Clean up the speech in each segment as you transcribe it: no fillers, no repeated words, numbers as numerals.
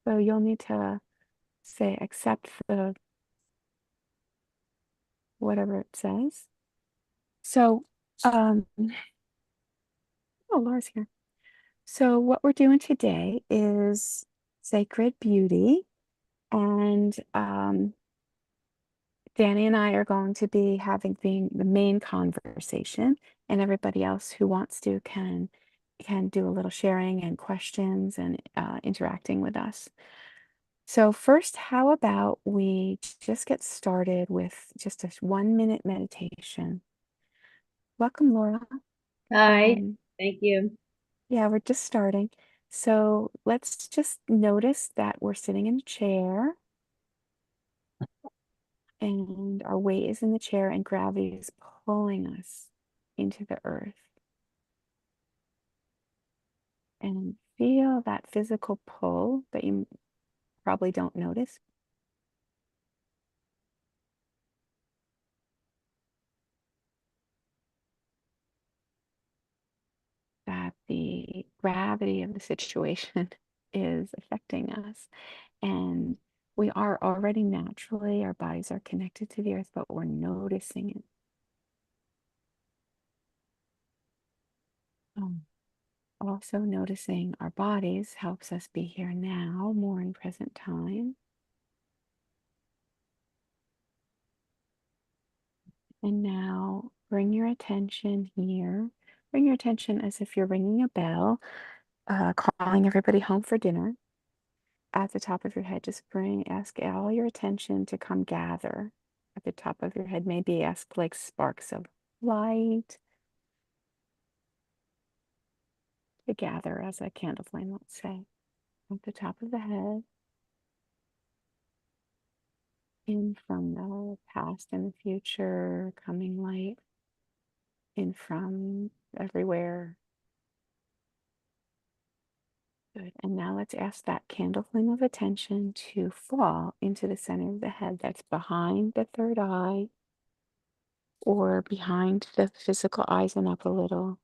So you'll need to say accept the whatever it says. So, oh, Laura's here. So what we're doing today is sacred beauty, and Dani and I are going to be having the main conversation, and everybody else who wants to can do a little sharing and questions and interacting with us. So first, how about we just get started with just a 1 minute meditation? Welcome, Laura. Hi, Um, thank you. yeah, we're just starting. So let's just notice that we're sitting in a chair and our weight is in the chair and gravity is pulling us into the earth. And feel that physical pull that you probably don't notice, that the gravity of the situation is affecting us. And we are already naturally, our bodies are connected to the earth, but we're noticing it. Also, noticing our bodies helps us be here now, more in present time. And now bring your attention here. Bring your attention as if you're ringing a bell, calling everybody home for dinner. At the top of your head, just ask all your attention to come gather at the top of your head. Maybe ask like sparks of light to gather as a candle flame, let's say, at the top of the head, in from the past and the future, coming light in from everywhere. Good. And now let's ask that candle flame of attention to fall into the center of the head that's behind the third eye or behind the physical eyes and up a little,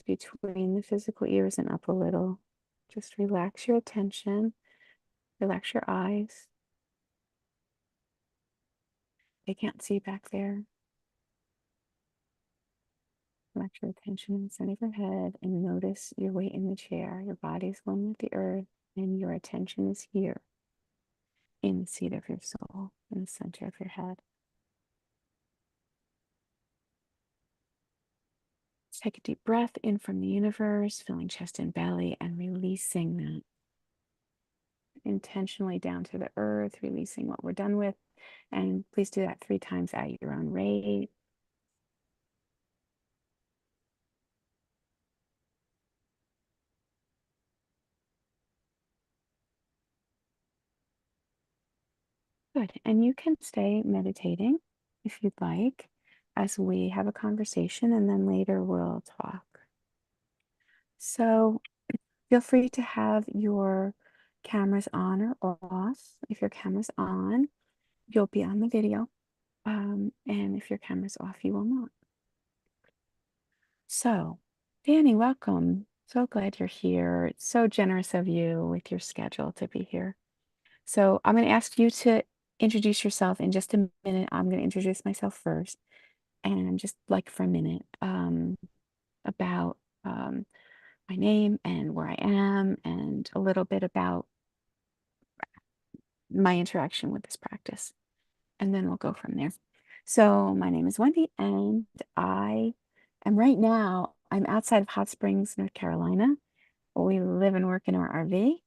between the physical ears and up a little. Just relax your attention, relax your eyes. They can't see back there. Relax your attention in the center of your head and notice your weight in the chair. Your body's one with the earth, and your attention is here in the seat of your soul, in the center of your head. Take a deep breath in from the universe, filling chest and belly, and releasing that intentionally down to the earth, releasing what we're done with. And please do that 3 times at your own rate. Good. And you can stay meditating if you'd like as we have a conversation, and then later we'll talk. So feel free to have your cameras on or off. If your camera's on, you'll be on the video. And if your camera's off, you will not. So, Dani, welcome. So glad you're here. It's so generous of you with your schedule to be here. So, I'm going to ask you to introduce yourself in just a minute. I'm going to introduce myself first, and just like for a minute, about my name and where I am, and a little bit about my interaction with this practice. And then we'll go from there. So, my name is Wendy, and I am right now, I'm outside of Hot Springs, North Carolina. We live and work in our RV.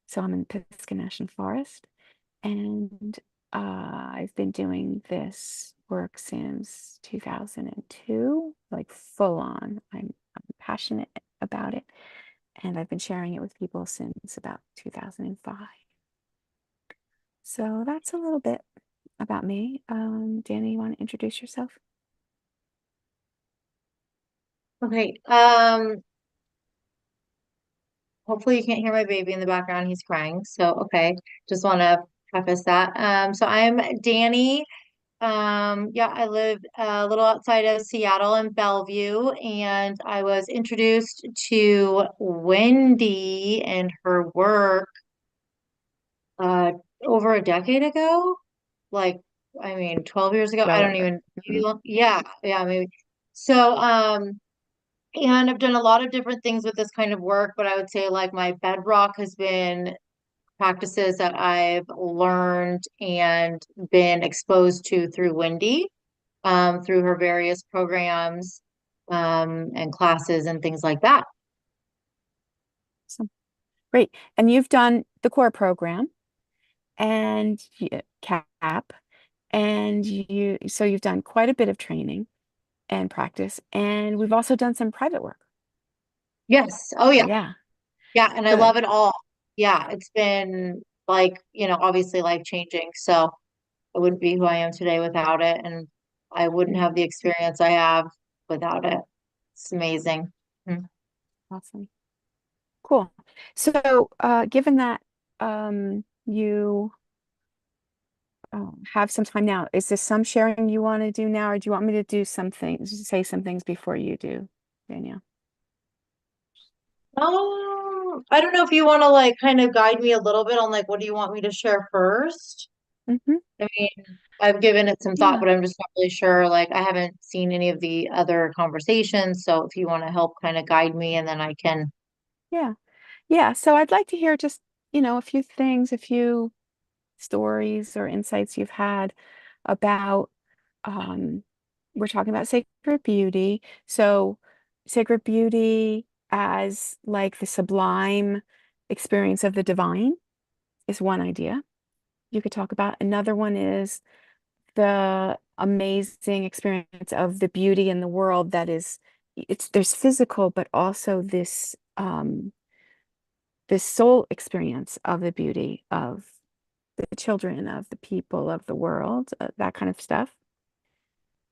So, I'm in Pisgah National Forest. And I've been doing this work since 2002, like full on. I'm passionate about it. And I've been sharing it with people since about 2005. So that's a little bit about me. Dani, you want to introduce yourself? Okay, hopefully you can't hear my baby in the background. He's crying. So, okay, just want to preface that. So I'm Dani. Yeah, I live a little outside of Seattle in Bellevue, and I was introduced to Wendy and her work uh over a decade ago. Like, I mean, 12 years ago. I Well don't over. even maybe Mhm. yeah, yeah, maybe. So, and I've done a lot of different things with this kind of work, but I would say like my bedrock has been practices that I've learned and been exposed to through Wendy, through her various programs, and classes and things like that. So great. And you've done the core program and CAP, and so you've done quite a bit of training and practice, and we've also done some private work. Yes. Oh yeah. Yeah, Yeah. And I good. love it all. Yeah. It's been like, obviously life changing. So I wouldn't be who I am today without it. And I wouldn't have the experience I have without it. It's amazing. Mm. Awesome. Cool. So, given that you have some time now, is there some sharing you want to do now, or do you want me to do some things, say some things before you do, Danielle? I don't know if you want to like kind of guide me a little bit on like what do you want me to share first? Hmm. I mean, I've given it some thought, Yeah, but I'm just not really sure. Like, I haven't seen any of the other conversations. So if you want to help kind of guide me and then I can. yeah, yeah. So I'd like to hear just, a few things, a few stories or insights you've had about, um, we're talking about sacred beauty. So sacred beauty as like the sublime experience of the divine is one idea you could talk about. Another one is the amazing experience of the beauty in the world that is, there's physical, but also this soul experience of the beauty of the children, of the people, of the world, that kind of stuff.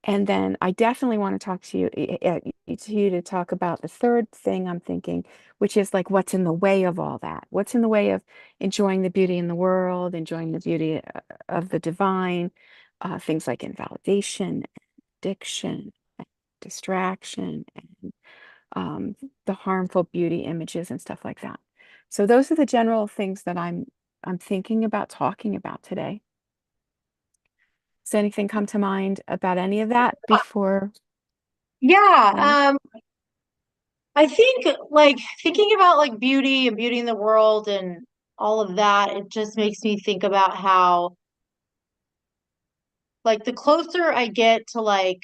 And then I definitely want to talk to you to talk about the third thing I'm thinking, which is like what's in the way of all that? What's in the way of enjoying the beauty in the world, enjoying the beauty of the divine, things like invalidation, addiction, distraction, and the harmful beauty images and stuff like that. So those are the general things that I'm thinking about talking about today. Does anything come to mind about any of that before? Yeah. Yeah. I think like thinking about like beauty and beauty in the world and all of that, it just makes me think about how like the closer I get to like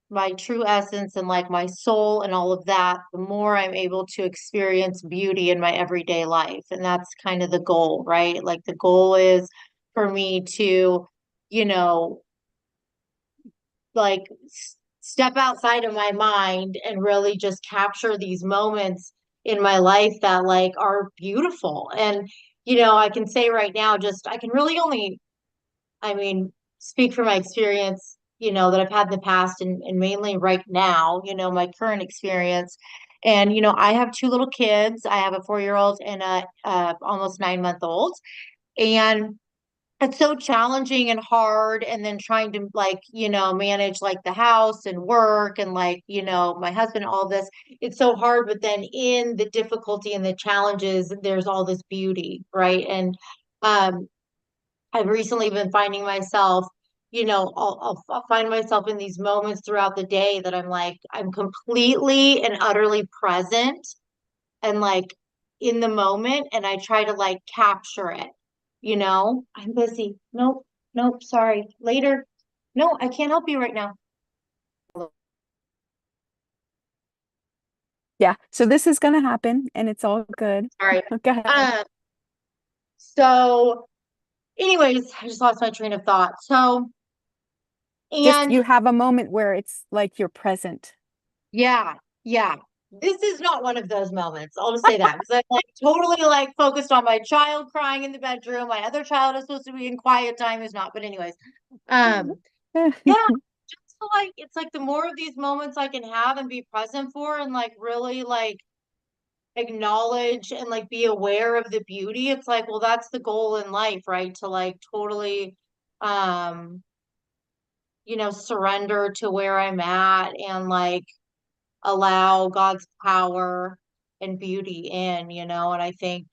my true essence and like my soul and all of that, the more I'm able to experience beauty in my everyday life. And that's kind of the goal, right? Like the goal is for me to, you know, like step outside of my mind and really just capture these moments in my life that like are beautiful. And, I can say right now, just I can really only I mean, speak from my experience, that I've had in the past and mainly right now, my current experience. And, I have two little kids. I have a 4-year old and a almost 9-month old. And it's so challenging and hard. And then trying to like, manage like the house and work and like, my husband, all this. It's so hard. But then in the difficulty and the challenges, there's all this beauty, right? And um, I've recently been finding myself, I'll find myself in these moments throughout the day that I'm like, I'm completely and utterly present and like in the moment. And I try to like capture it, I'm busy. Nope, nope, sorry. Later. No, I can't help you right now. Yeah. So this is going to happen and it's all good. Sorry. Go ahead. Um, so anyways, I just lost my train of thought. So, Just and you have a moment where it's like you're present. yeah, yeah. This is not one of those moments. I'll just say that because I'm like totally like focused on my child crying in the bedroom. My other child is supposed to be in quiet time, is not. But anyways, um, yeah, just so, like it's like the more of these moments I can have and be present for and like really like acknowledge and like be aware of the beauty, it's like, well, that's the goal in life, right? To like totally um, surrender to where I'm at and like allow God's power and beauty in, and I think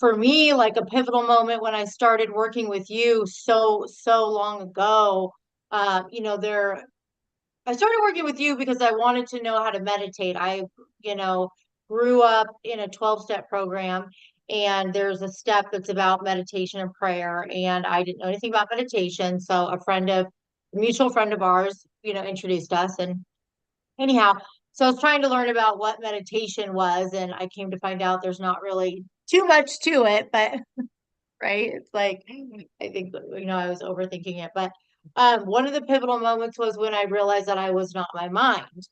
for me, like a pivotal moment when I started working with you so long ago, you know, I started working with you because I wanted to know how to meditate. You know, grew up in a 12-step program, and there's a step that's about meditation and prayer. And I didn't know anything about meditation. So a mutual friend of ours, you know, introduced us. And anyhow, so I was trying to learn about what meditation was, and I came to find out there's not really too much to it, but right? It's like I think you know I was overthinking it, but one of the pivotal moments was when I realized that I was not my mind.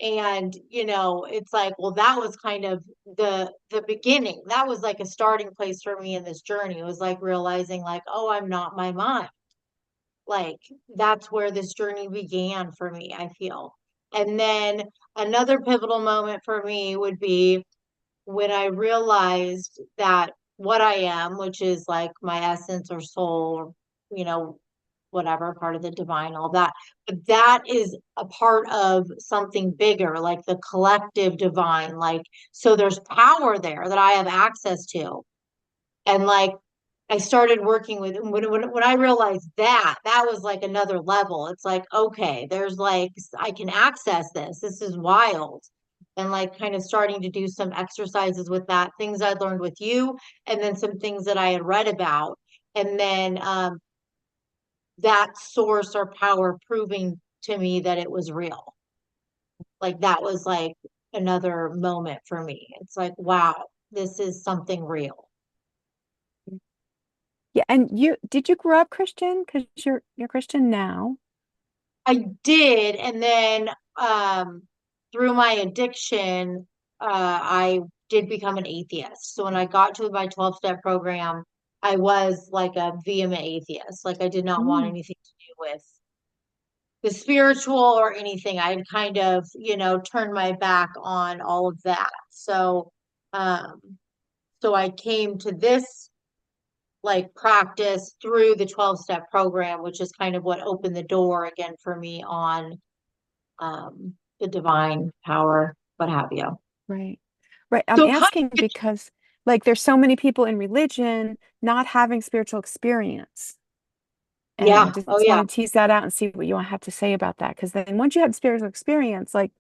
And you know, it's like, well, that was kind of the beginning. That was like a starting place for me in this journey. It was like realizing like, oh, I'm not my mind. Like that's where this journey began for me, I feel. And then another pivotal moment for me would be when I realized that what I am, which is like my essence or soul, you know, whatever part of the divine, all that, but that is a part of something bigger, like the collective divine. Like, so there's power there that I have access to. And like, I started working with when I realized that that was like another level. It's like, okay, there's like I can access this. This is wild. And like kind of starting to do some exercises with that, things I learned with you, and then some things that I had read about. And then that source or power proving to me that it was real. Like that was like another moment for me. It's like, wow, this is something real. Yeah, and you did you grow up Christian? Because you're Christian now. I did, and then through my addiction, I did become an atheist. So when I got to my 12-step program, I was like a vehement atheist. Like I did not want Mm, anything to do with the spiritual or anything. I had kind of, you know, turned my back on all of that. Um, so I came to this like practice through the 12-step program, which is kind of what opened the door again for me on the divine power, what have you. right. Right. I'm So kind asking of, because like there's so many people in religion not having spiritual experience. And I yeah, oh just yeah. want to tease that out and see what you have to say about that. Because then once you have spiritual experience, like,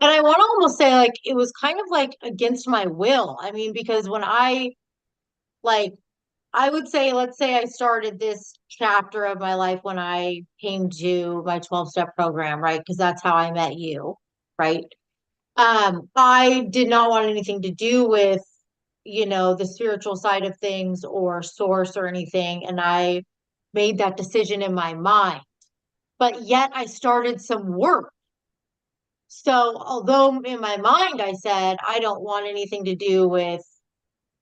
And I want to almost say like it was kind of like against my will. I mean, because when like I would say, let's say I started this chapter of my life when I came to my 12-step program, right? Because that's how I met you, right? I did not want anything to do with, you know, the spiritual side of things or source or anything. And I made that decision in my mind. But yet I started some work. So although in my mind I said I don't want anything to do with,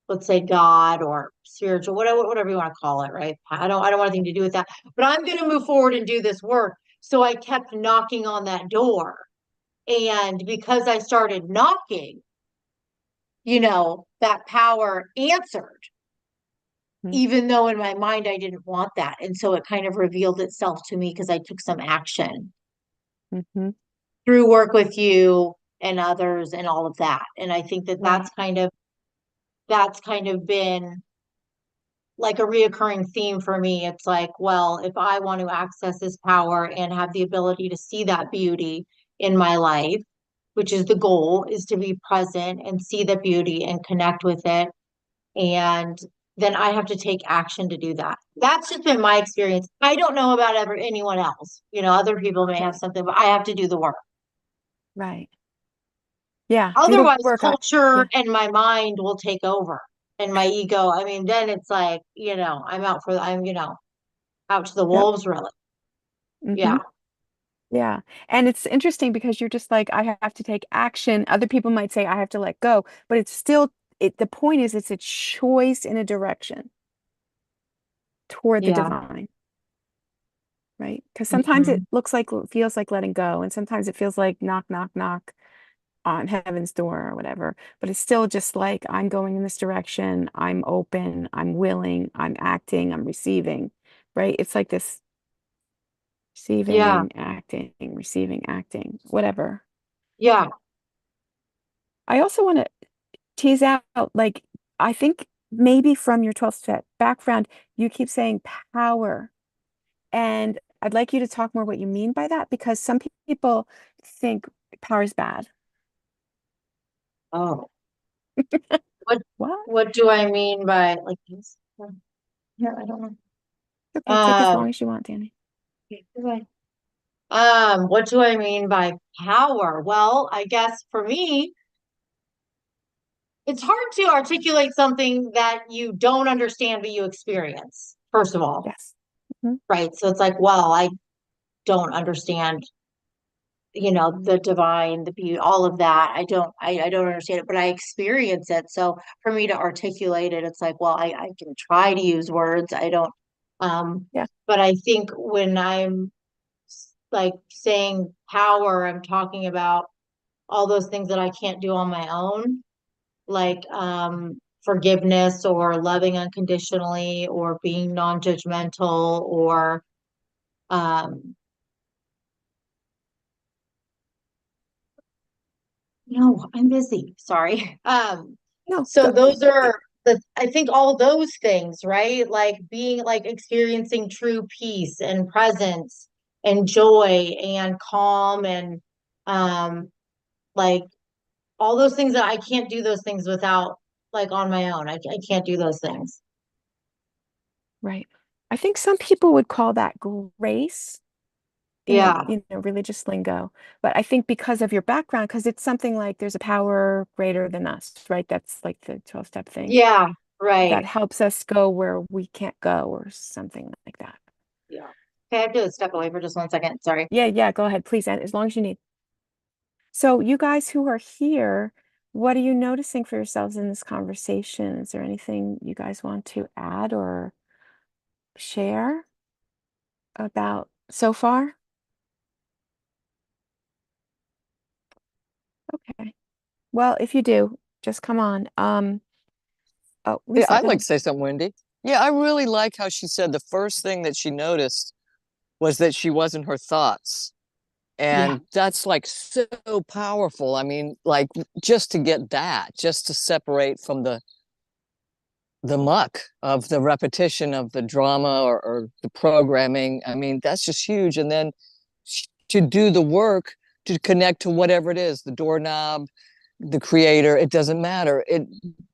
let's say, God or spiritual, whatever you want to call it, right? I don't want anything to do with that. But I'm going to move forward and do this work. So I kept knocking on that door. And because I started knocking, you know, that power answered, mm, even though in my mind I didn't want that. And so it kind of revealed itself to me because I took some action mhm, through work with you and others and all of that. And I think that right, that's kind of been like a reoccurring theme for me. It's like, well, if I want to access this power and have the ability to see that beauty in my life, which is the goal, is to be present and see the beauty and connect with it. And then I have to take action to do that. That's just been my experience. I don't know about anyone else. You know, other people may have right, something, but I have to do the work. right. Yeah, do the Otherwise, work. culture Yeah, and my mind will take over and my ego. I mean, then it's like, you know, I'm, you know, out to the yep. wolves, really. Hmm. Yeah. Yeah. And it's interesting because you're just like, I have to take action. Other people might say I have to let go, but it's still, the point is it's a choice in a direction toward the Yeah. divine, right? Because sometimes it Mhm. feels like letting go, and sometimes it feels like knock, knock, knock on heaven's door or whatever. But it's still just like I'm going in this direction. I'm open. I'm willing. I'm acting. I'm receiving, right? It's like this Yeah. receiving, acting, whatever. Yeah. I also want to tease out, like, I think maybe from your 12 step background, you keep saying power. And I'd like you to talk more what you mean by that, because some people think power is bad. Oh, what What? what do I mean by like this? Yeah, I don't know. Okay, take as Um, long as you want, Danny. what do I mean by power? Well, I guess for me, it's hard to articulate something that you don't understand but you experience, first of all, Yes. Mhm. right? So it's like, well, I don't understand, the divine, the beauty, all of that. I don't understand it, but I experience it. So for me to articulate it, it's like, well, I can try to use words. I don't, um, Yeah. but I think when I'm like saying power, I'm talking about all those things that I can't do on my own, like forgiveness or loving unconditionally or being non-judgmental or um no, I'm busy. Sorry. No, So go. those are I think all those things, right? Like being like experiencing true peace and presence and joy and calm and um like all those things that I can't do those things without like on my own. I can't do those things. Right. I think some people would call that grace in, Yeah. religious lingo. But I think because of your background, because it's something like there's a power greater than us, right? That's like the 12-step thing Yeah. that Right. helps us go where we can't go or something like that. Yeah. Okay, I have to step away for just 1 second. Sorry. Yeah, yeah, go ahead, please, and as long as you need. So you guys who are here, what are you noticing for yourselves in this conversation? Is there anything you guys want to add or share about so far? Okay. Well, if you do, just come on. Oh, Yeah, Lisa, I'd go like to ahead. say something, Wendy. Yeah, I really like how she said the first thing that she noticed was that she wasn't her thoughts. Yeah. And that's like so powerful. I mean, like just to get that, just to separate from the muck of the repetition of the drama or the programming. I mean, that's just huge. And then to do the work to connect to whatever it is, the doorknob, the creator, it doesn't matter. It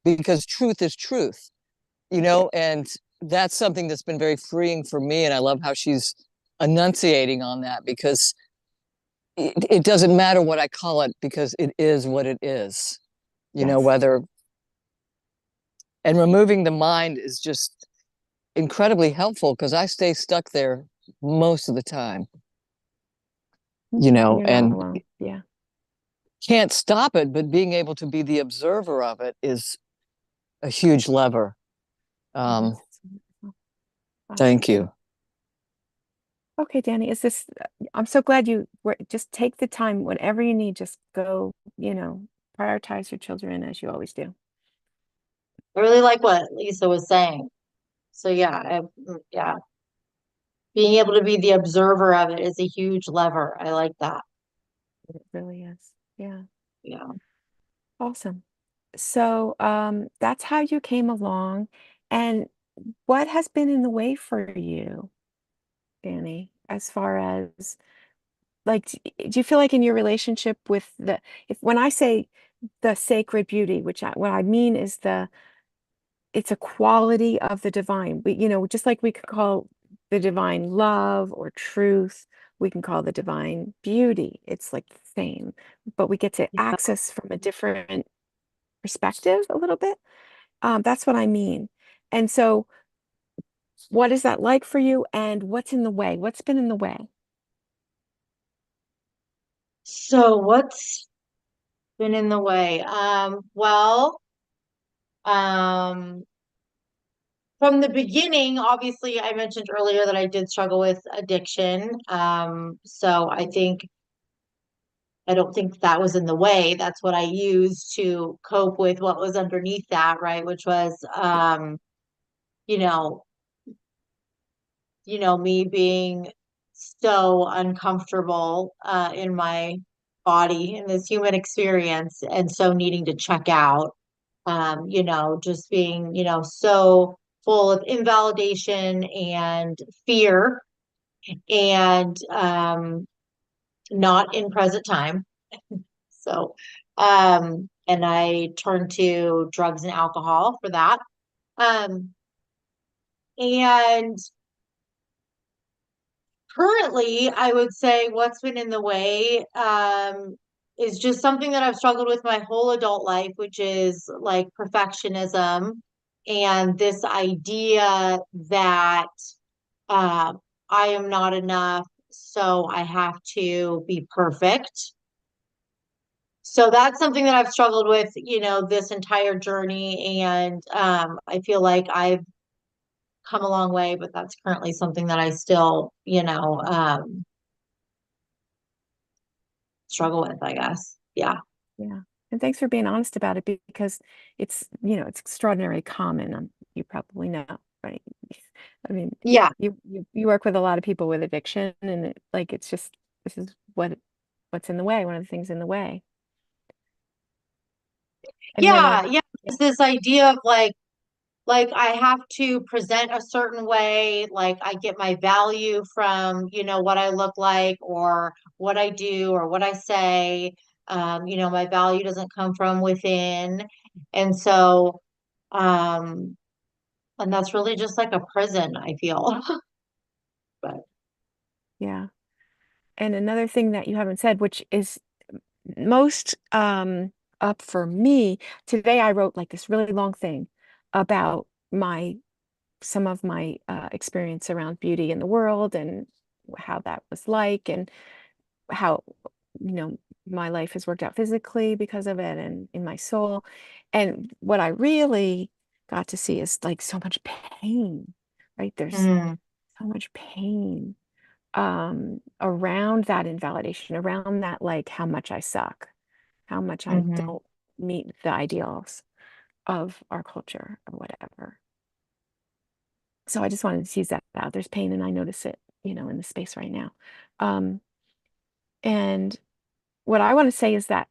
because truth is truth, Yeah. and that's something that's been very freeing for me. And I love how she's enunciating on that because it doesn't matter what I call it because it is what it is, Yes. whether, and removing the mind is just incredibly helpful because I stay stuck there most of the time, You're not and alone. Yeah. can't stop it, but being able to be the observer of it is a huge lever. Um, Yes. It's wonderful. thank Awesome. you. Okay, Danny, I'm so glad you were, just take the time, whatever you need, just go, prioritize your children as you always do. I really like what Lisa was saying. So yeah, yeah, being able to be the observer of it is a huge lever. I like that. It really is. Yeah. Yeah. Awesome. So, that's how you came along. And what has been in the way for you, Danny, as far as like, do you feel like in your relationship with if when I say the sacred beauty, what I mean is it's a quality of the divine. Just like we could call the divine love or truth, we can call the divine beauty. It's like the same, but we get to access from a different perspective a little bit. That's what I mean. And so, what is that like for you? And what's in the way? What's been in the way? So what's been in the way? Well, um, from the beginning, obviously, I mentioned earlier that I did struggle with addiction. So I don't think that was in the way. That's what I used to cope with what was underneath that, right? Which was, you know, me being so uncomfortable in my body in this human experience and so needing to check out. just being, so full of invalidation and fear and not in present time. So, and I turned to drugs and alcohol for that. Um, and currently, I would say what's been in the way is just something that I've struggled with my whole adult life, which is like perfectionism and this idea that uh, I am not enough, so I have to be perfect. So that's something that I've struggled with, this entire journey. And I feel like I've come a long way, but that's currently something that I still, struggle with, I guess. Yeah. Yeah. And thanks for being honest about it because it's extraordinarily common. You probably know, right? I mean, Yeah. you work with a lot of people with addiction and it's just this is what's in the way, one of the things in the way. And then Yeah. Yeah. It's this idea of like I have to present a certain way, like I get my value from, what I look like or what I do or what I say. My value doesn't come from within. And so, um, and that's really just like a prison, I feel. But yeah. And another thing that you haven't said, which is most up for me, today I wrote like this really long thing about my some of my experience around beauty in the world and how that was like and how you know my life has worked out physically because of it and in my soul. And what I really got to see is like so much pain, right? There's mm, so much pain around that invalidation, around that like how much I suck, how much I hmm don't meet the ideals of our culture or whatever. So I just wanted to tease that out. There's pain and I notice it, in the space right now. Um, and what I want to say is that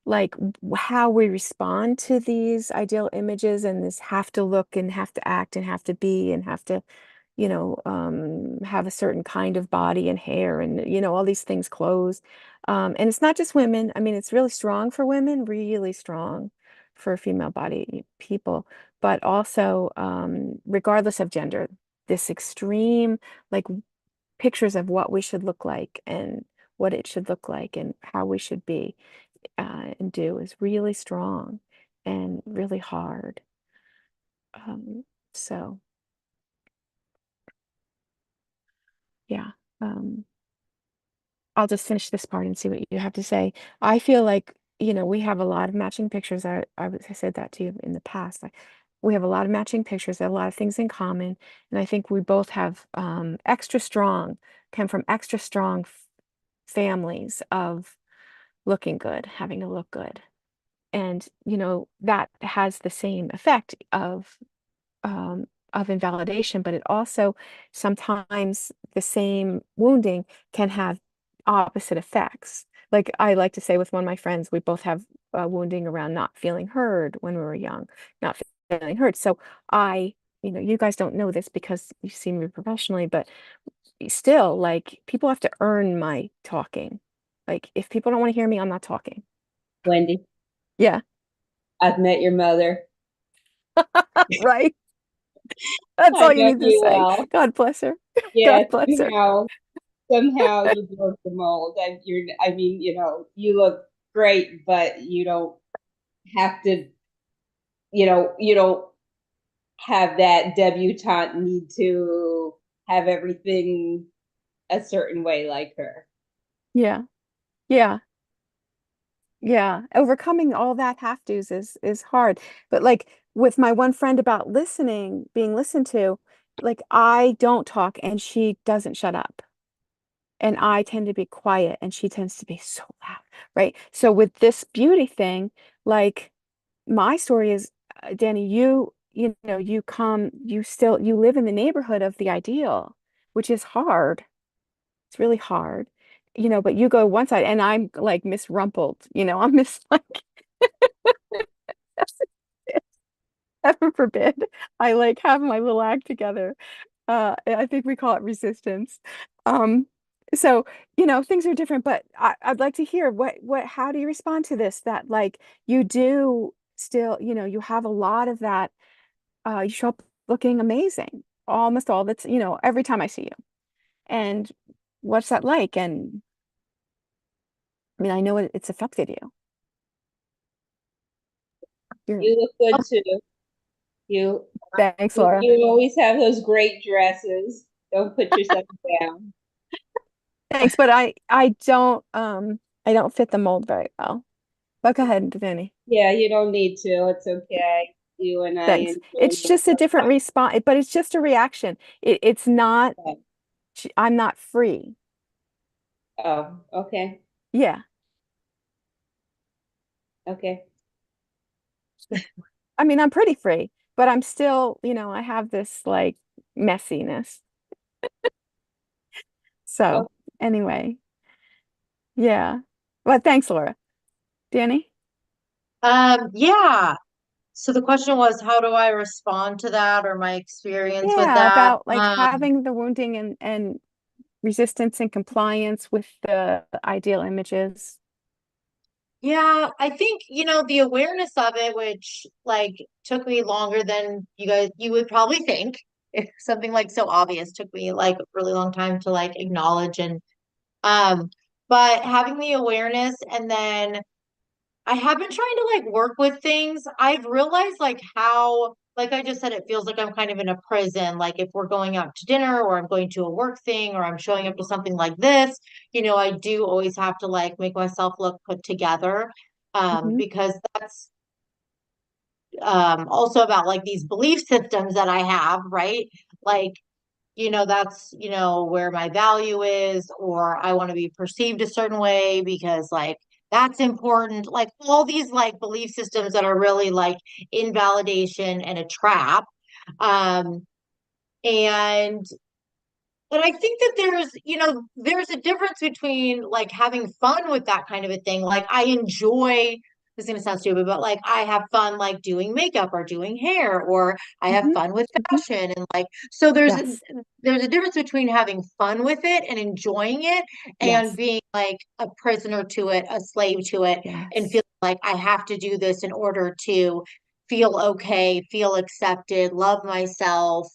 like how we respond to these ideal images and this have to look and have to act and have to be and have to have a certain kind of body and hair and all these things, clothes, and it's not just women. I mean, it's really strong for women, really strong for female body people, but also regardless of gender, this extreme like pictures of what we should look like and what it should look like and how we should be and do is really strong and really hard. Um, so yeah, um, I'll just finish this part and see what you have to say. I feel like, we have a lot of matching pictures. I said that to you in the past. We have a lot of matching pictures, a lot of things in common. And I think we both have came from extra strong families of looking good, having to look good. And, that has the same effect of invalidation, but it also sometimes the same wounding can have opposite effects. Like I like to say with one of my friends, we both have wounding around not feeling heard when we were young, not feeling heard. So you guys don't know this because you see me professionally, but still, like people have to earn my talking. Like if people don't want to hear me, I'm not talking. Wendy, Yeah, I've met your mother. right. That's I all you know need to you say. well. God bless her. God Yeah, bless her. somehow you broke the mold. And I mean, you look great, but you don't have to, you don't have that debutante need to have everything a certain way like her. Yeah. Yeah. Yeah. Overcoming all that have to's is hard. But like with my one friend about listening, being listened to, like I don't talk and she doesn't shut up. And I tend to be quiet and she tends to be so loud, right? So with this beauty thing, like my story is, Dani, you live in the neighborhood of the ideal, which is hard. It's really hard, but you go one side and I'm like Miss Rumpled, I'm Miss like forbid, I like have my little act together. I think we call it resistance. Um, so, things are different, but I'd like to hear how do you respond to this? That like you do still, you have a lot of that, you show up looking amazing almost all that's, every time I see you. And what's that like? And I mean, I know it's affected you. You're, You look good too. You thanks, Laura. you always have those great dresses. Don't put yourself down. Thanks, but I don't fit the mold very well. But go ahead, Dani. Yeah, you don't need to. It's okay. You and I Thanks. enjoy It's just a different response, but it's just a reaction. It's not, it. I'm not free. Oh, okay. Yeah. Okay. I mean, I'm pretty free, but I'm still, I have this like messiness. Oh, So anyway, yeah. Well, thanks, Laura. Dani? Yeah. So the question was, how do I respond to that or my experience with Yeah, that? about like having the wounding and resistance and compliance with the ideal images. Yeah, I think, the awareness of it, which like took me longer than you would probably think. If something like so obvious took me like a really long time to like acknowledge and um but having the awareness and then I have been trying to like work with things. I've realized like how, like I just said, it feels like I'm kind of in a prison. Like if we're going out to dinner or I'm going to a work thing or I'm showing up to something like this, I do always have to like make myself look put together. Hmm. Because that's also about like these belief systems that I have, right? Like that's, where my value is, or I want to be perceived a certain way because like that's important. Like all these like belief systems that are really like invalidation and a trap. Um, and I think that there's a difference between like having fun with that kind of a thing. Like I enjoy, this is gonna sound stupid, but like I have fun like doing makeup or doing hair, or I have Hmm. fun with Hmm. fashion. And like, so Yes. there's a difference between having fun with it and enjoying it and Yes. being like a prisoner to it, a slave to it, and Yes. feel like I have to do this in order to feel okay, feel accepted, love myself,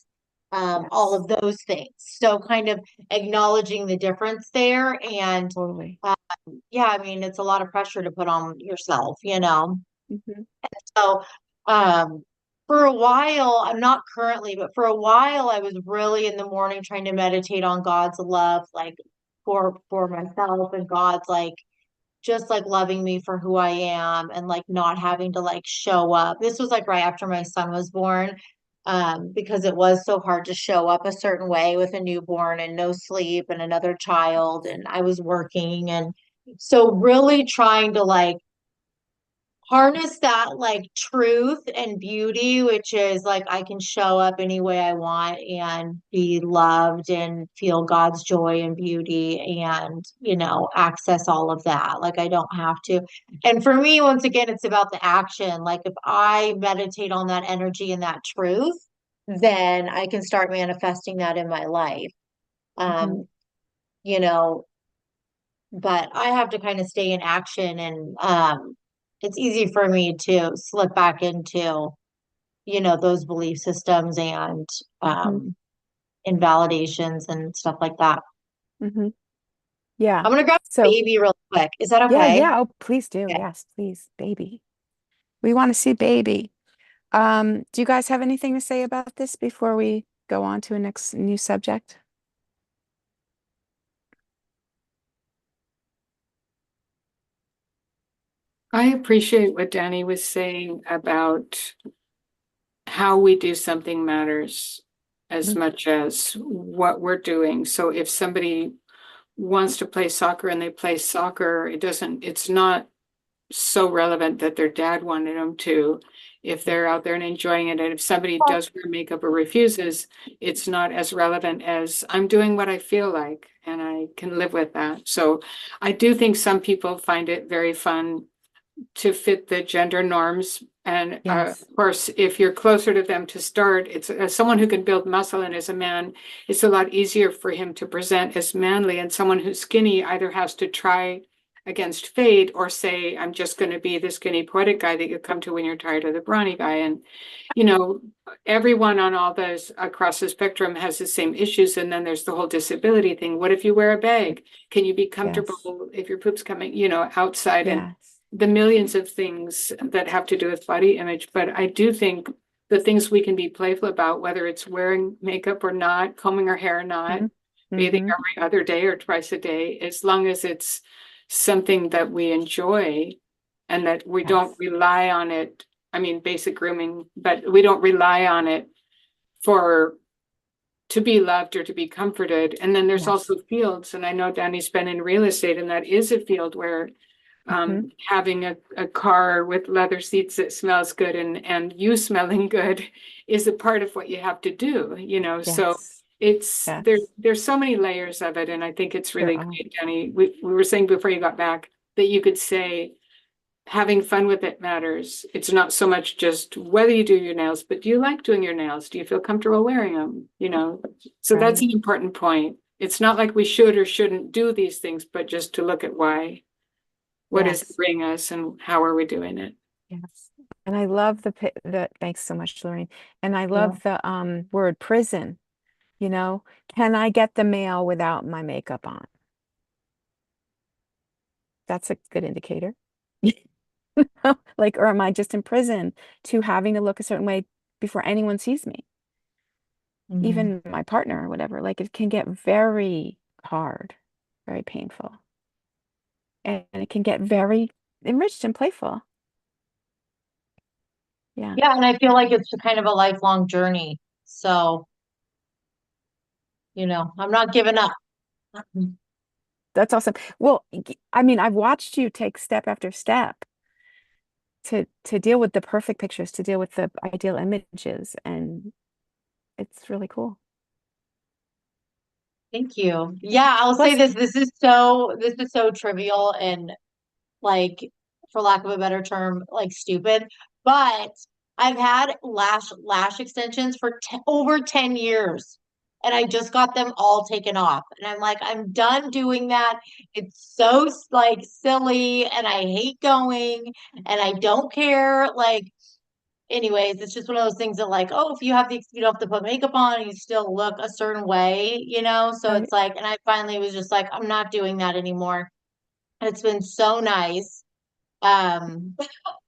all Yes. of those things. So kind of acknowledging the difference there. And Totally. uh, yeah, I mean, it's a lot of pressure to put on yourself. Hmm. So for a while, I'm not currently, but for a while, I was really in the morning trying to meditate on God's love, like for myself and God's like just like loving me for who I am and like not having to like show up. This was like right after my son was born, because it was so hard to show up a certain way with a newborn and no sleep and another child, and I was working. And so really trying to like harness that like truth and beauty, which is like I can show up any way I want and be loved and feel God's joy and beauty and, access all of that. Like I don't have to. And for me, once again, it's about the action. Like if I meditate on that energy and that truth, then I can start manifesting that in my life. Hmm. Um, you know, but I have to kind of stay in action and it's easy for me to slip back into, those belief systems and Hmm. invalidations and stuff like that. Hmm. Yeah. I'm gonna grab a So baby real quick. Is that yeah, okay? yeah. Oh, please do. Okay. Yes, please, baby. We want to see baby. Do you guys have anything to say about this before we go on to a next new subject? I appreciate what Dani was saying about how we do something matters as Mhm. much as what we're doing. So if somebody wants to play soccer and they play soccer, it's not so relevant that their dad wanted them to. If they're out there and enjoying it, and if somebody does wear makeup or refuses, it's not as relevant as I'm doing what I feel like and I can live with that. So I do think some people find it very fun to fit the gender norms. And Yes. of course, if you're closer to them to start, it's as someone who can build muscle and as a man, it's a lot easier for him to present as manly. And someone who's skinny either has to try against fate or say, I'm just going to be the skinny poetic guy that you come to when you're tired of the brawny guy. And, you know, everyone on all those across the spectrum has the same issues. And then there's the whole disability thing. What if you wear a bag? Can you be Yes. comfortable if your poop's coming, you know, outside? And Yes. the millions of things that have to do with body image. But I do think the things we can be playful about, whether it's wearing makeup or not, combing our hair or not, bathing Mm-hmm. every other day or twice a day, as long as it's something that we enjoy and that we don't Yes. rely on it. I mean, basic grooming, but we don't rely on it for to be loved or to be comforted. And then there's Yes. also fields, and I know Dani's been in real estate, and that is a field where having a car with leather seats that smells good and you smelling good is a part of what you have to do, you know. So Yes. it's Yes. there's so many layers of it, and I think it's There really are. great, Dani. We were saying before you got back that you could say having fun with it matters. It's not so much just whether you do your nails, but do you like doing your nails? Do you feel comfortable wearing them? You know, so that's Right. an important point. It's not like we should or shouldn't do these things, but just to look at why. What does it Yes. bring us and how are we doing it? Yes. And I love that. Thanks so much, Lorraine. And I Yeah. love the word prison. You know, can I get the mail without my makeup on? That's a good indicator. Like, or am I just in prison to having to look a certain way before anyone sees me, Mhm. even my partner or whatever? Like, it can get very hard, very painful, and it can get very enriched and playful. Yeah, Yeah, and I feel like it's kind of a lifelong journey. So, I'm not giving up. that's awesome. Well, I mean, I've watched you take step after step to deal with the perfect pictures, to deal with the ideal images, and it's really cool. Thank you. Yeah, I'll say Plus, this. This is so trivial and like, for lack of a better term, like stupid. But I've had lash extensions for over 10 years. And I just got them all taken off. And I'm like, I'm done doing that. It's so like silly and I hate going and I don't care. Like, anyways, it's just one of those things that like, oh, if you don't have to put makeup on, you still look a certain way. So right. it's like, and I finally was just like, I'm not doing that anymore. And it's been so nice. Um,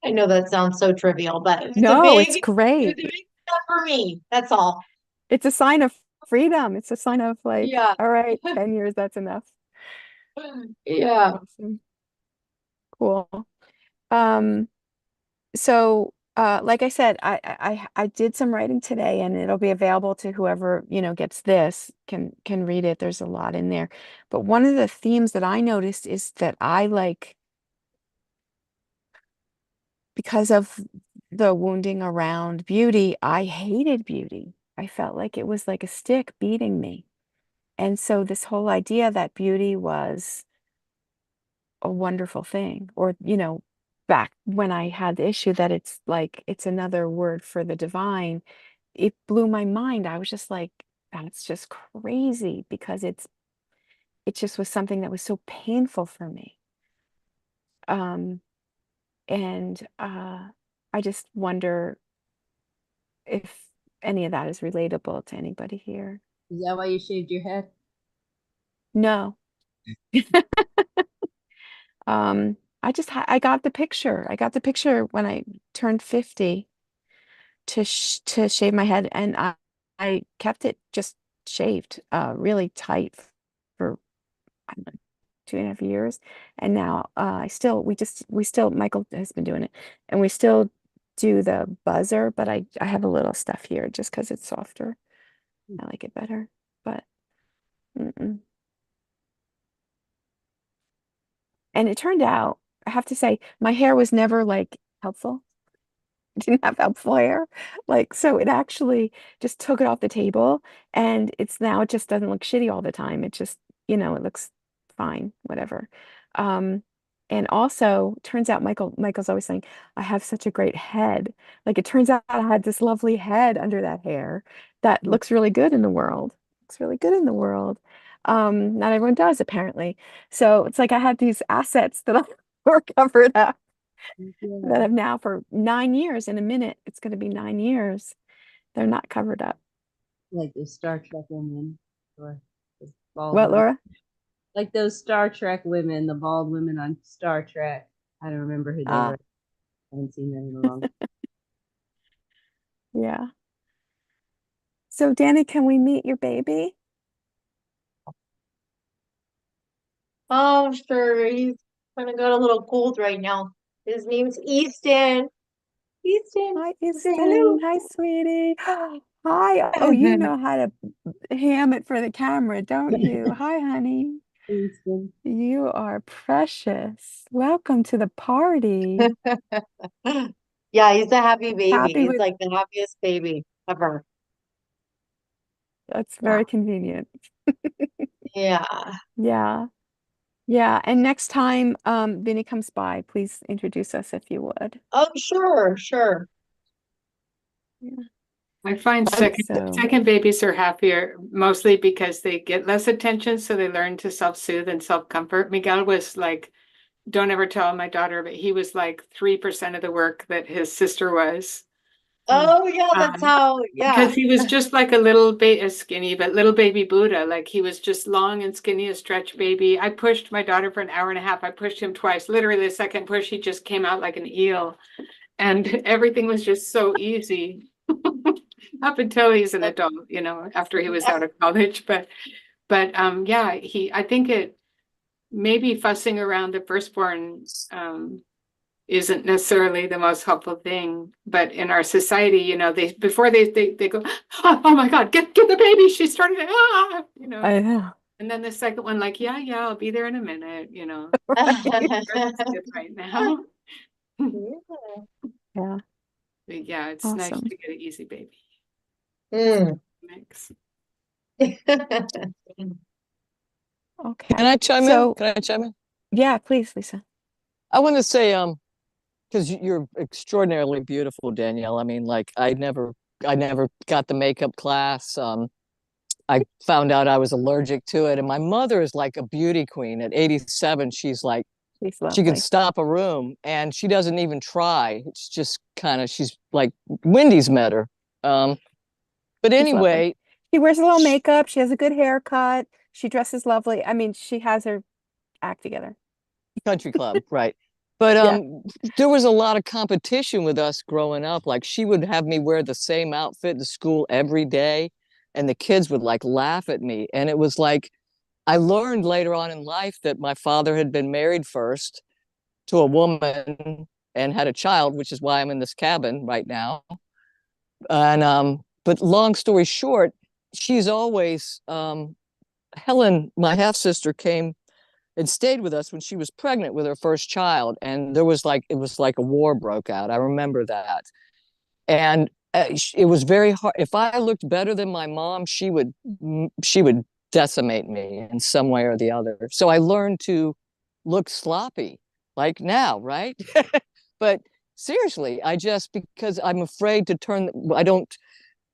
I know that sounds so trivial, but No, it's it was great. a big step for me. That's all. It's a sign of freedom. It's a sign of like, Yeah. all right, 10 years, that's enough. Yeah. Awesome. Cool. Um, so like I said, I did some writing today and it'll be available to whoever, gets this can read it. There's a lot in there. But one of the themes that I noticed is that I like because of the wounding around beauty, I hated beauty. I felt like it was like a stick beating me. And so this whole idea that beauty was a wonderful thing, or, back when I had the issue that it's like it's another word for the divine, it blew my mind. I was just like, that's just crazy because it just was something that was so painful for me. Um, and I just wonder if any of that is relatable to anybody here. Is that why you shaved your head? No. I got the picture. I got the picture when I turned 50 to shave my head, and I kept it just shaved really tight for I don't know, 2.5 years. And now we still Michael has been doing it, and we still do the buzzer, but I have a little stuff here just because it's softer. I like it better, but mm-mm. And it turned out, I have to say, my hair was never like helpful. Didn't have helpful hair. Like, so it actually just took it off the table, and it just doesn't look shitty all the time. It just, it looks fine, whatever. Um, And also, turns out Michael's always saying, I have such a great head. Like it turns out I had this lovely head under that hair that looks really good in the world. Looks really good in the world. Not everyone does, apparently. So it's like I had these assets that were covered up that Yeah. have now for 9 years. In a minute, it's going to be 9 years. They're not covered up. Like the Star Trek women or the bald What, women. Laura? Like those Star Trek women, the bald women on Star Trek. I don't remember who they Ah, were. I haven't seen them in a long time. yeah. So, Dani, can we meet your baby? Oh, sure. He's kind of got a little cold right now. His name's Easton. Easton, Hi, say Easton. hello. Hi, sweetie. Hi. Oh, you know how to ham it for the camera, don't you? Hi, honey. Winston. You are precious. Welcome to the party. Yeah, he's a happy baby. Happy He's with like the happiest baby ever. That's Yeah. very convenient. Yeah. Yeah. Yeah. And next time Vinny comes by, please introduce us if you would. Oh, sure, sure. Yeah. I find So second babies are happier mostly because they get less attention, so they learn to self-soothe and self-comfort. Miguel was like, don't ever tell my daughter, but he was like 3% of the work that his sister was. Oh, yeah, that's Um, how, yeah. because he was just like a little baby, skinny, but little baby Buddha. Like he was just long and skinny, a stretch baby. I pushed my daughter for an hour and a half. I pushed him twice. Literally, the second push, he just came out like an eel, and everything was just so easy. Up until he's an adult, after he was out of college. But yeah, I think it maybe fussing around the firstborn isn't necessarily the most helpful thing. But in our society, they before they go, oh my God, get the baby. She started I know. and then the second one, like, yeah, I'll be there in a minute, right now. Yeah. But yeah, it's nice Awesome. to get an easy baby Mm. mix. Can Okay. I chime in? So Can I chime in? yeah, please, Lisa. I want to say, because you're extraordinarily beautiful, Danielle. I mean, like I never got the makeup class. I found out I was allergic to it, and my mother is like a beauty queen. At 87, she's like She's she can lovely. stop a room, and she doesn't even try. It's just kind of she's like Wendy's met her. Um, but She's lovely. anyway, She wears a little makeup. She has a good haircut. She dresses lovely. I mean, she has her act together. country club, right? But Yeah. there was a lot of competition with us growing up. Like she would have me wear the same outfit to school every day, and the kids would like laugh at me. And it was like I learned later on in life that my father had been married first to a woman and had a child, which is why I'm in this cabin right now. And but long story short, she's always Helen, my half sister, came and stayed with us when she was pregnant with her first child, and there was like it was like a war broke out. I remember that, and it was very hard. If I looked better than my mom, she would decimate me in some way or the other. So I learned to look sloppy, like now, right? But seriously, I just because I'm afraid to turn. I don't.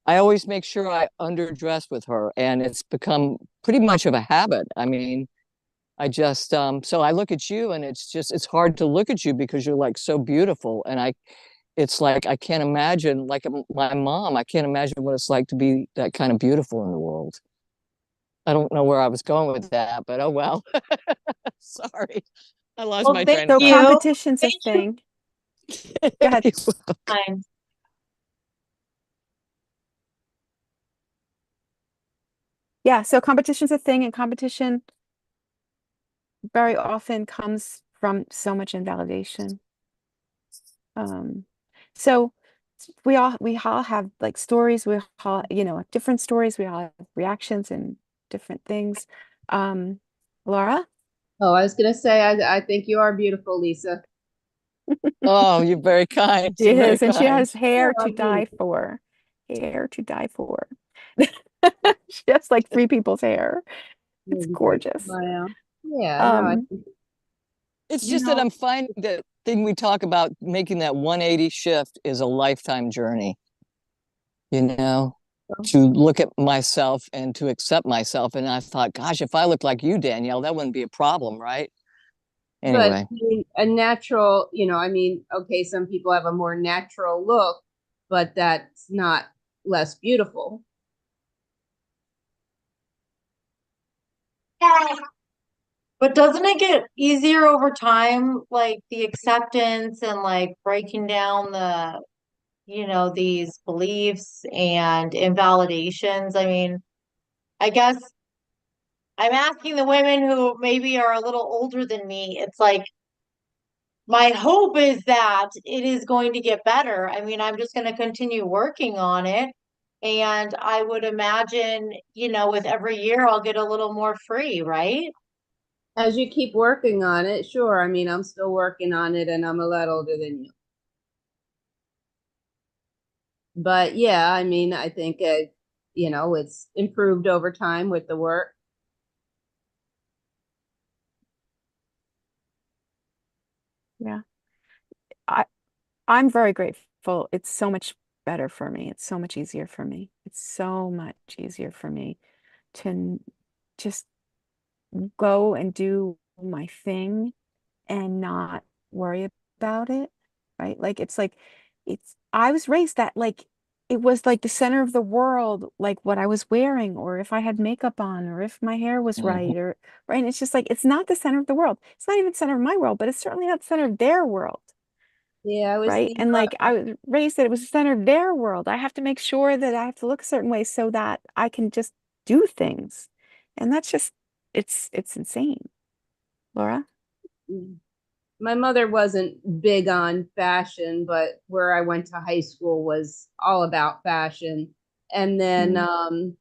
I always make sure I underdress with her, and it's become pretty much of a habit. I mean, I just so I look at you and it's hard to look at you because you're like so beautiful and it's like I can't imagine like my mom, I can't imagine what it's like to be that kind of beautiful in the world. I don't know where I was going with that, but oh well. Sorry. I lost Well, my thank train of So thought. you. competition's a Thank you. thing. Go ahead. Fine. Yeah, so competition's a thing, and competition very often comes from so much invalidation. Um, so we all have like stories, we all, different stories, we all have reactions and different things. Laura? Oh, I was gonna say, I think you are beautiful, Lisa. Oh, you're very kind. She You're very is, and she kind. has hair Oh, to die for. Hair to die for. She has like three people's hair. It's great gorgeous. smile. Yeah, no, Um, It's You just that know, I'm finding that thing we talk about, making that 180 shift is a lifetime journey, you know, to look at myself and to accept myself. And I thought, gosh, if I looked like you, Danielle, that wouldn't be a problem, right? But Anyway. I mean, a natural, I mean, okay, some people have a more natural look, but that's not less beautiful. but doesn't it get easier over time, like the acceptance and like breaking down these beliefs and invalidations? I mean, I guess I'm asking the women who maybe are a little older than me. It's like my hope is that it is going to get better. I mean, I'm just going to continue working on it. And I would imagine, with every year I'll get a little more free, right? As you keep working on it, sure. I mean, I'm still working on it and I'm a lot older than you. But yeah, I mean, I think it's improved over time with the work. Yeah. I I'm very grateful. It's so much better for me. It's so much easier for me. It's so much easier for me to just go and do my thing and not worry about it, right? Like I was raised that like it was like the center of the world, like what I was wearing, or if I had makeup on, or if my hair was Mhm. right, or right. And it's just like it's not the center of the world. It's not even the center of my world, but it's certainly not the center of their world, Yeah, I was right? thinking And about like I was raised that it was the center of their world. I have to make sure that I have to look a certain way so that I can just do things. And that's just it's insane, Laura. my mother wasn't big on fashion, but where I went to high school was all about fashion. And then Mm,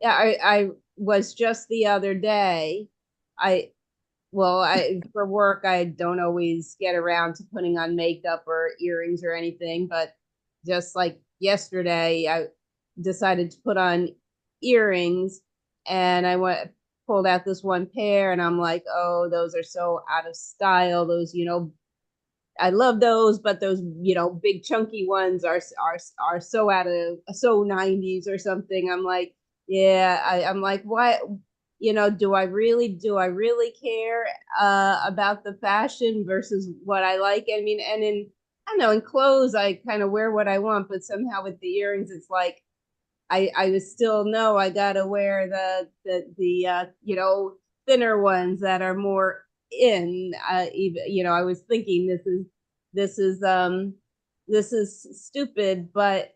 yeah, I was just the other day. I Well, I for work I don't always get around to putting on makeup or earrings or anything, but just like yesterday I decided to put on earrings and I went pulled out this one pair and I'm like, "Oh, those are so out of style. Those, I love those, but those, big chunky ones are so out of so 90s or something." I'm like, yeah, I'm like, why, do I really care about the fashion versus what I like? I mean, and I don't know, in clothes I kind of wear what I want, but somehow with the earrings it's like I was still know I gotta wear the thinner ones that are more in. Even I was thinking this is um this is stupid, but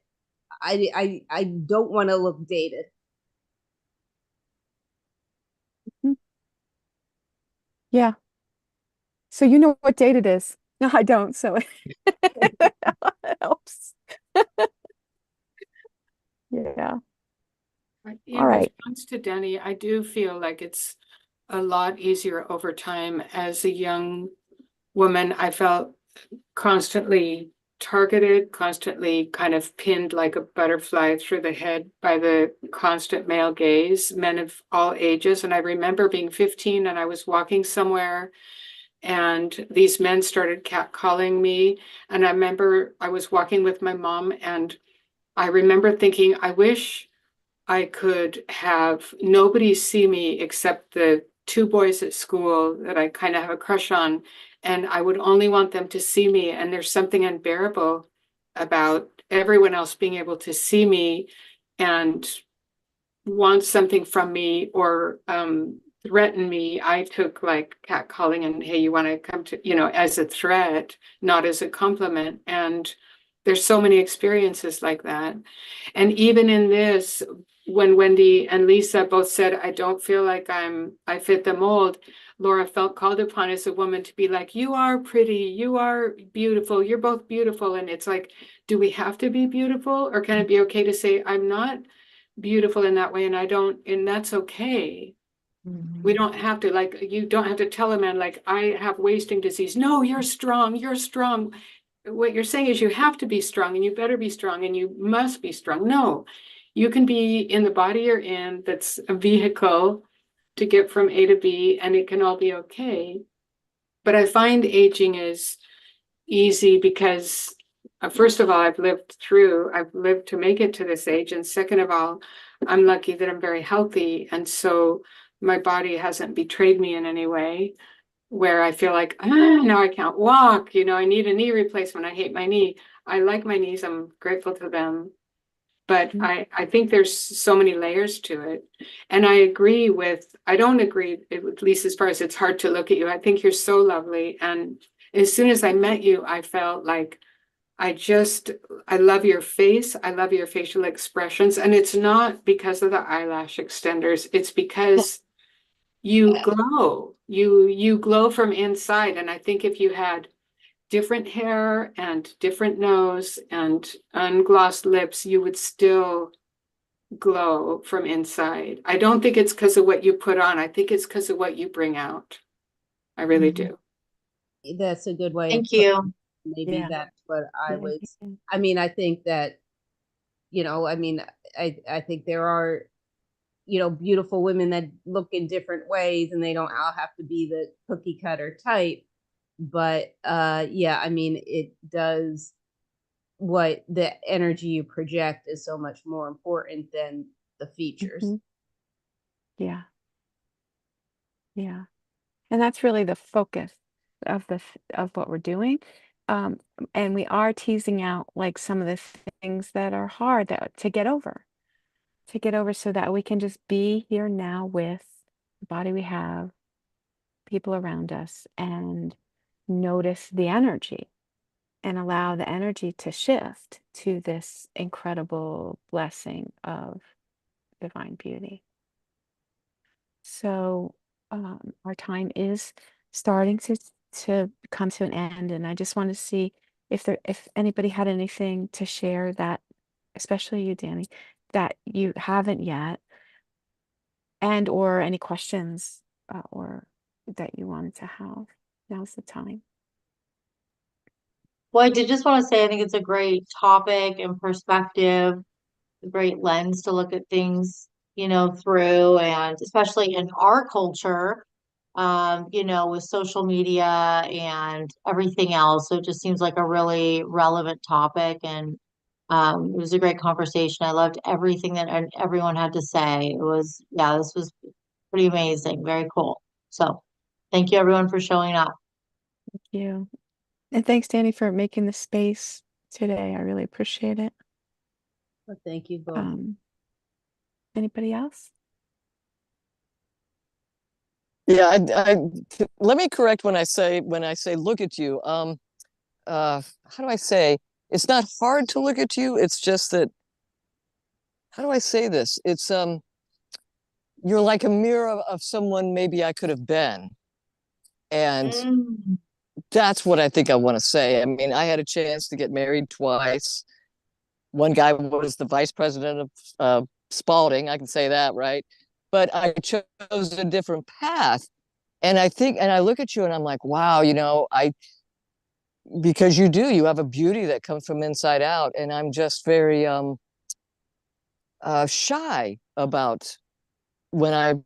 I don't want to look dated. mm, yeah. So you know what date it is. No, I don't. So it helps. Yeah. All In right. response to Dani, I do feel like it's a lot easier over time. As a young woman, I felt constantly targeted, constantly kind of pinned like a butterfly through the head by the constant male gaze, men of all ages. And I remember being 15 and I was walking somewhere and these men started catcalling me. And I remember I was walking with my mom and I remember thinking, I wish I could have nobody see me except the two boys at school that I kind of have a crush on. And I would only want them to see me. And there's something unbearable about everyone else being able to see me and want something from me or threaten me. I took like catcalling and, hey, you want to come to, as a threat, not as a compliment. And there's so many experiences like that. And even in this, when Wendy and Lisa both said, I don't feel like I fit the mold, Laura felt called upon as a woman to be like, you are pretty, you are beautiful, you're both beautiful. And it's like, do we have to be beautiful? Or can it be okay to say, I'm not beautiful in that way and I don't, and that's okay. We don't have to, like, you don't have to tell a man, like, I have wasting disease. No, you're strong, you're strong. What you're saying is you have to be strong and you better be strong and you must be strong. No, you can be in the body you're in, that's a vehicle to get from A to B, and it can all be okay. But I find aging is easy because first of all, I've lived to make it to this age. And second of all, I'm lucky that I'm very healthy. And so my body hasn't betrayed me in any way where I feel like, now I can't walk. I need a knee replacement. I hate my knee. I like my knees. I'm grateful to them. But I think there's so many layers to it. And I don't agree, at least as far as it's hard to look at you. I think you're so lovely. And as soon as I met you, I felt like I love your face. I love your facial expressions. And it's not because of the eyelash extenders. It's because you glow. You glow from inside. And I think if you had different hair and different nose and unglossed lips, you would still glow from inside. I don't think it's because of what you put on. I think it's because of what you bring out. I really do. That's a good way of Thank putting you. it. Maybe that's what I was. I mean, I think that, I think there are, beautiful women that look in different ways and they don't all have to be the cookie cutter type. But yeah, I mean, it does, what the energy you project is so much more important than the features. Yeah. Yeah. And that's really the focus of what we're doing. And we are teasing out like some of the things that are hard to get over, so that we can just be here now with the body we have, people around us, and notice the energy and allow the energy to shift to this incredible blessing of divine beauty. So our time is starting to come to an end, and I just want to see if anybody had anything to share, that, especially you, Dani, that you haven't yet, and or any questions or that you wanted to have. Now's the time. Well, I did just want to say I think it's a great topic and perspective, a great lens to look at things, through, and especially in our culture, with social media and everything else. So it just seems like a really relevant topic, and it was a great conversation. I loved everything that everyone had to say. This was pretty amazing, very cool. So thank you everyone for showing up. Thank you. And thanks, Dani, for making the space today. I really appreciate it. Well, thank you both. Anybody else? Yeah, let me correct when I say look at you. How do I say? It's not hard to look at you. It's just that, how do I say this? It's you're like a mirror of someone maybe I could have been. And Mm. that's what I think I want to say. I mean, I had a chance to get married twice. One guy was the vice president of Spalding. I can say that, right? But I chose a different path. And I look at you and I'm like, wow, because you have a beauty that comes from inside out. And I'm just very shy about when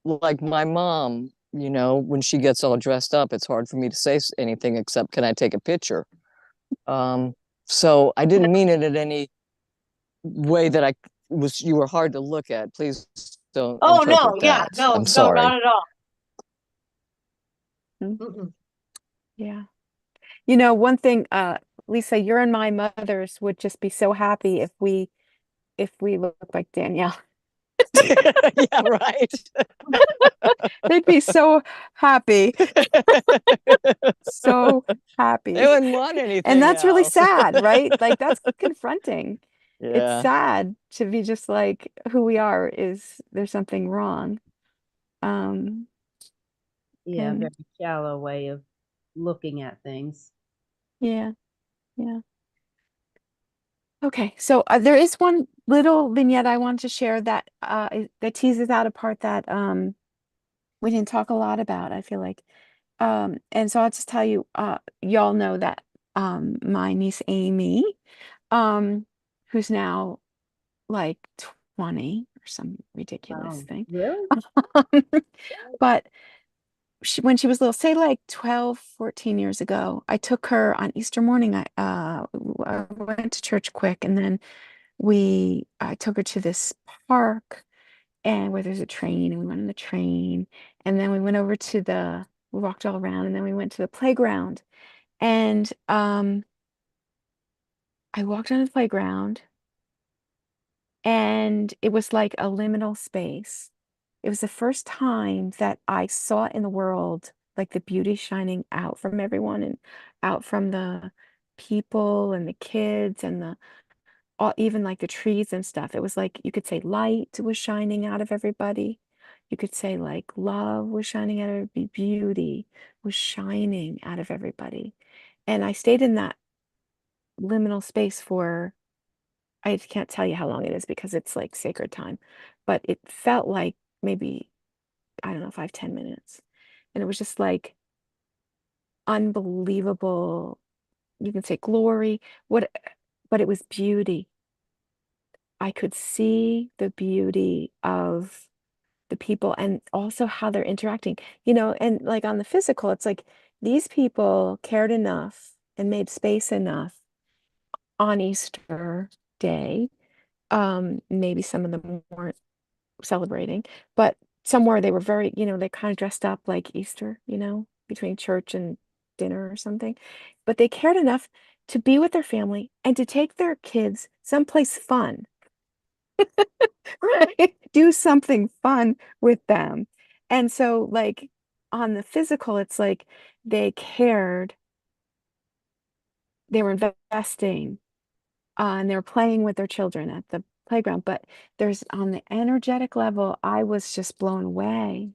like my mom, when she gets all dressed up, it's hard for me to say anything except, can I take a picture? So I didn't mean it in any way that you were hard to look at. Please don't Oh interpret no, yeah, that. no, I'm no, sorry. not at all. Mm-mm. Yeah. One thing, Lisa, your and my mothers would just be so happy if we look like Danielle. Yeah, right. They'd be so happy. So happy. They wouldn't want anything And that's really else. sad, right? Like, that's confronting. It's Yeah. sad to be just like who we are. There's something wrong. Yeah, And very shallow way of looking at things. yeah. Okay, so there is one little vignette I want to share that that teases out a part that we didn't talk a lot about, I feel like. And so I'll just tell you, y'all know that my niece Amy, who's now like 20 or some ridiculous Oh, thing. really? But when she was little, say like 12, 14 years ago, I took her on Easter morning. I went to church quick, and then I took her to this park and where there's a train, and we went on the train, and then we went over to we walked all around, and then we went to the playground. And I walked on the playground, and it was like a liminal space. It was the first time that I saw in the world like the beauty shining out from everyone and out from the people and the kids and even like the trees and stuff. It was like you could say light was shining out of everybody. You could say like love was shining out of everybody, beauty was shining out of everybody. And I stayed in that liminal space for, I can't tell you how long it is because it's like sacred time, but it felt like maybe, I don't know, 5, 10 minutes. And it was just like unbelievable. You can say glory, what, but it was beauty. I could see the beauty of the people and also how they're interacting, and like on the physical, it's like these people cared enough and made space enough on Easter Day. Maybe some of them weren't celebrating, but somewhere they were very, they kind of dressed up like Easter, between church and dinner or something. But they cared enough to be with their family and to take their kids someplace fun, right? Do something fun with them. And so, like, on the physical, it's like they cared, they were investing, and they were playing with their children at the playground. But there's on the energetic level, I was just blown away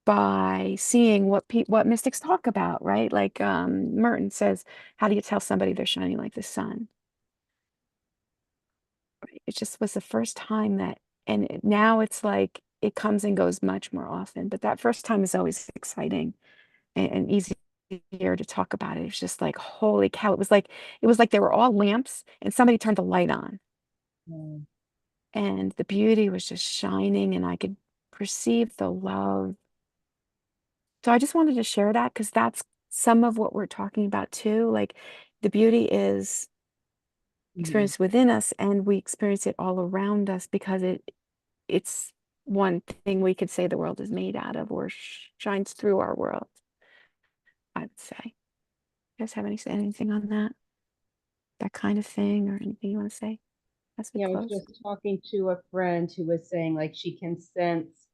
by seeing what mystics talk about, right? Like Merton says, how do you tell somebody they're shining like the sun? Right? It just was the first time now it's like it comes and goes much more often, but that first time is always exciting and easier to talk about it. It's just like, holy cow. It was like they were all lamps and somebody turned the light on Mm. and the beauty was just shining and I could perceive the love. So I just wanted to share that because that's some of what we're talking about too. Like the beauty is Mhm. experienced within us and we experience it all around us because it's one thing we could say the world is made out of or shines through our world, I would say. You guys have anything on that kind of thing or anything you want to say as we Yeah, I was close? just talking to a friend who was saying like she can sense,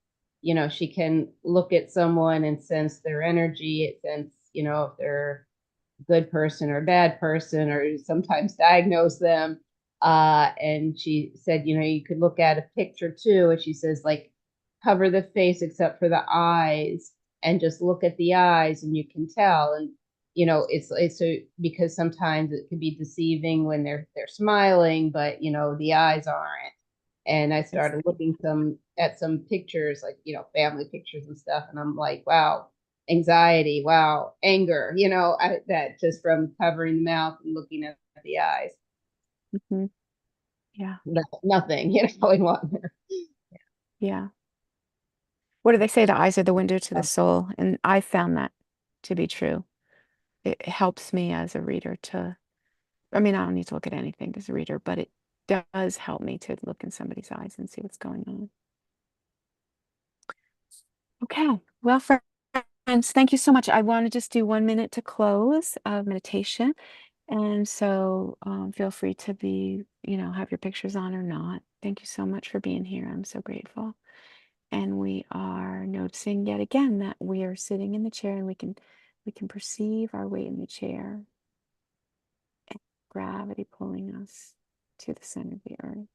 she can look at someone and sense their energy. It sense, if they're good person or bad person, or sometimes diagnose them. And she said, you could look at a picture too. And she says, like, cover the face except for the eyes and just look at the eyes and you can tell. And, it's because sometimes it can be deceiving when they're smiling, but, the eyes aren't. And I Yes. started looking at some pictures, like, family pictures and stuff. And I'm like, wow, anxiety, wow, anger, that just from covering the mouth and looking at the eyes. Hmm. Yeah. Nothing, going on there. Yeah. What do they say? The eyes are the window to the soul. And I found that to be true. It helps me as a reader I mean, I don't need to look at anything as a reader, but it does help me to look in somebody's eyes and see what's going on. Okay. Well, friends, thank you so much. I want to just do 1 minute to close of meditation. And so feel free to have your pictures on or not. Thank you so much for being here. I'm so grateful. And we are noticing yet again that we are sitting in the chair and we can perceive our weight in the chair and gravity pulling us to the center of the earth.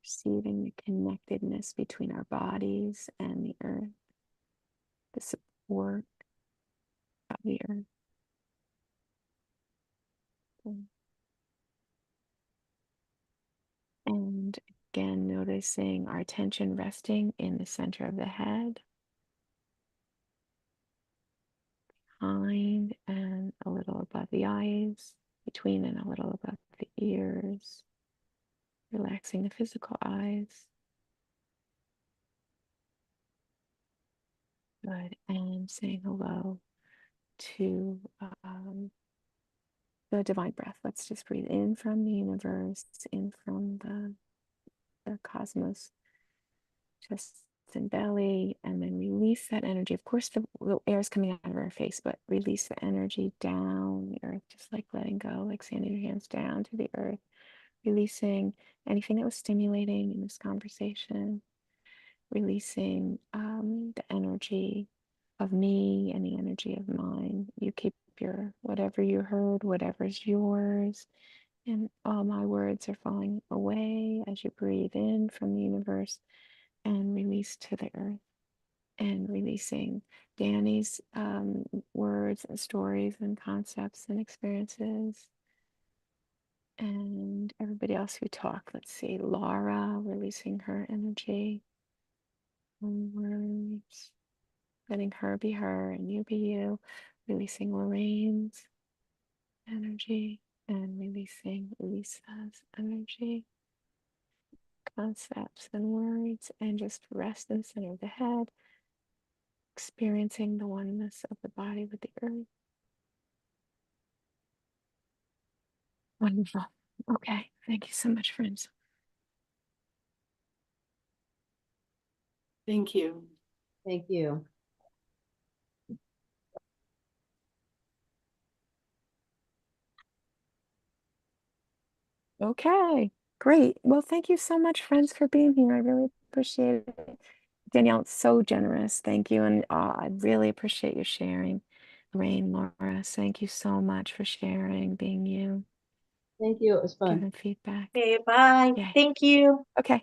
Perceiving the connectedness between our bodies and the earth, the support of the earth. And again, noticing our attention resting in the center of the head, behind and a little above the eyes, between and a little above the ears, relaxing the physical eyes. Good. And saying hello to the divine breath. Let's just breathe in from the universe, in from the cosmos, just in belly, and then release that energy. Of course, the air is coming out of our face, but release the energy down the earth, just like letting go, like sending your hands down to the earth, releasing anything that was stimulating in this conversation, releasing the energy of me and the energy of mine. You keep your whatever you heard, whatever's yours. And all my words are falling away as you breathe in from the universe and release to the earth. And releasing Dani's words and stories and concepts and experiences. And everybody else who talked. Let's see, Laura, releasing her energy. Words. Letting her be her and you be you. Releasing Lorraine's energy and releasing Lisa's energy, concepts and words, and just rest in the center of the head, experiencing the oneness of the body with the earth. Wonderful. Okay. Thank you so much, friends. Thank you. Thank you. Okay. Great. Well, thank you so much, friends, for being here. I really appreciate it. Danielle, it's so generous. Thank you. And I really appreciate you sharing. Lorraine, Laura, thank you so much for sharing, being you, Thank you. It was fun. giving feedback. Okay, bye. Yay. Thank you. Okay.